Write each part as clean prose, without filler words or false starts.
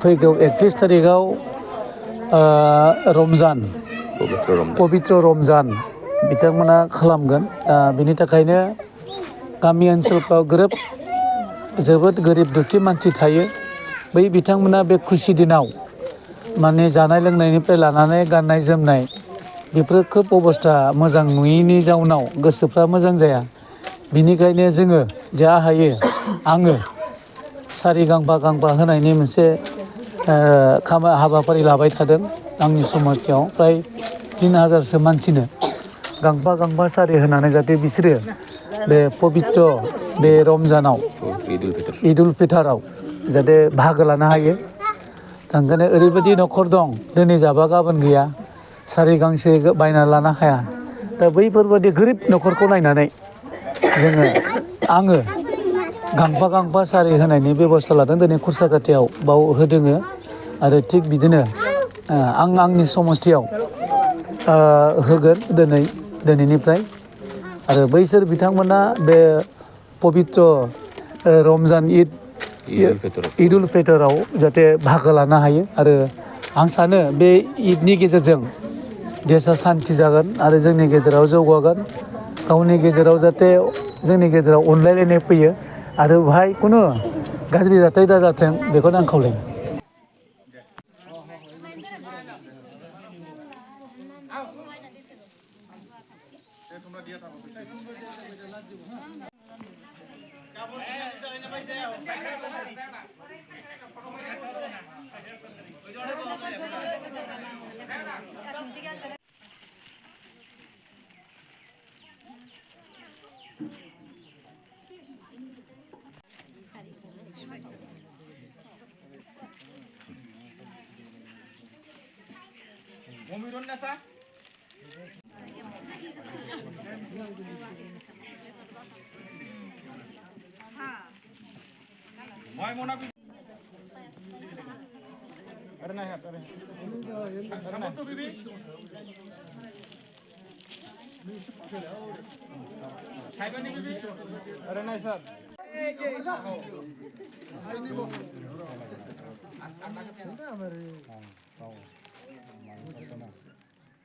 फैगौ 31 थारिखआव रमजान पबित्र रमजान बिथांमोना खालामगोन बिनि थाखायनो गामि ओनसोलफ्राव जोबोद गोरिब दुखी मानसि थायो बै बिथांमोना बे खुसि दिनाव माने जानाय लोंनायनिफ्राय लानानै गाननाय जोमनाय बेफोर खोब अबस्था मोजां नुयैनि जाउनाव गोसोफ्रा मोजां जाया बिनिखायनो जोङो जा हायो आङो सारि गांफा होनायनि मोनसे हाबाफारि लाबाय थादों आंनि समाजाव फ्राय 3000सो मानसिनो गांफा सारि होनानै जाहाथे बिसोरो बे पबित्र बे रमजानाव ईद उल फितराव जाहाथे बाहागो लानो हायो ओंखायनो ओरैबायदि न'खर दं दिनै जाबा गाबोन गैया सारि गांसे बायना लानो हाया दा बैफोरबायदि गोरिब न'खरखौ नायनानै आङो गांफा सारि होनायनि बेबस्था लादों दिनै खुरसाकाटियाव बाव होदोङो आरो थिग बिदिनो आं आंनि समस्थियाव होगोन दिनैनिफ्राय आरो बैसोर बिथांमोना बे पबित्र रमजान ईद उल फितराव जाहाथे बाहागो लानो हायो आरो आं सानो बे ईदनि गेजेरजों देशा सान्ति जागोन आरो जोंनि गेजेराव जौगागोन गावनि गेजेराव जाहाथे जोंनि गेजेराव अनलायलायनाय फैयो आरो बेहाय खुनु गाज्रि जाथाय दाजाथों बेखौनो आं खावलायो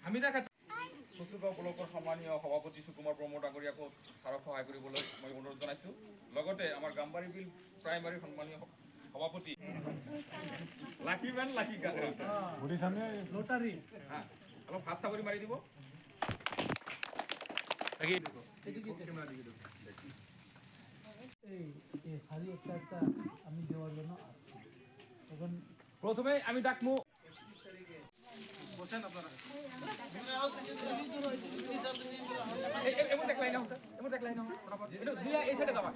আমি দেখা কুচুগাঁও ব্লকৰ সম্মানীয় সভাপতি সুকুমাৰ প্ৰমোদ ডাঙৰীয়াকো ছাৰক সহায় কৰিবলৈ মই অনুৰোধ জনাইছোঁ লগতে আমাৰ গাম্বাৰী বিল প্ৰাইমাৰী সম্মানীয় সভাপতি লাকিমেন লাকি অলপ হাত চাপৰি মাৰি দিব প্রথমে আমি ডাকমু বসেন আপনারা এমন দেখলাই না স্যার এমন দেখলাই না দিয়া এই সাইডে যাবা